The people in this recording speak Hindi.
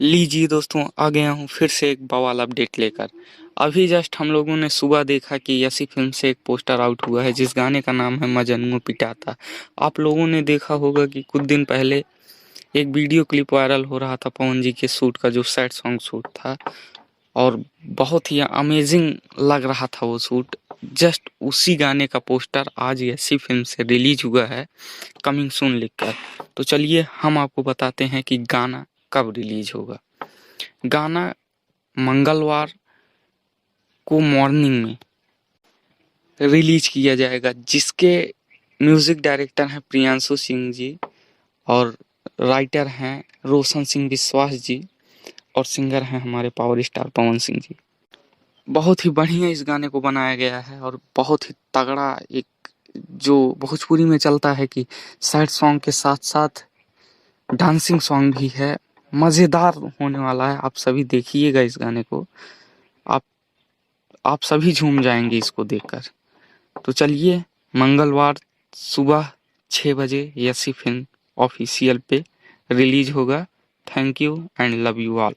लीजिए दोस्तों, आ गया हूँ फिर से एक बवाल अपडेट लेकर। अभी जस्ट हम लोगों ने सुबह देखा कि यसी फिल्म से एक पोस्टर आउट हुआ है जिस गाने का नाम है मजनू पिटाता। आप लोगों ने देखा होगा कि कुछ दिन पहले एक वीडियो क्लिप वायरल हो रहा था पवन जी के शूट का, जो सैड सॉन्ग शूट था और बहुत ही अमेजिंग लग रहा था वो शूट। जस्ट उसी गाने का पोस्टर आज यसी फिल्म से रिलीज हुआ है, कमिंग सून लिखकर। तो चलिए हम आपको बताते हैं कि गाना कब रिलीज होगा। गाना मंगलवार को मॉर्निंग में रिलीज किया जाएगा, जिसके म्यूजिक डायरेक्टर हैं प्रियांशु सिंह जी और राइटर हैं रोशन सिंह विश्वास जी और सिंगर हैं हमारे पावर स्टार पवन सिंह जी। बहुत ही बढ़िया इस गाने को बनाया गया है और बहुत ही तगड़ा एक, जो भोजपुरी में चलता है कि सैड सॉन्ग के साथ साथ डांसिंग सॉन्ग भी है, मज़ेदार होने वाला है। आप सभी देखिएगा इस गाने को, आप आप सभी झूम जाएंगे इसको देखकर। तो चलिए, मंगलवार सुबह 6 बजे यसी फिल्म ऑफिशियल पे रिलीज होगा। Thank you and love you all.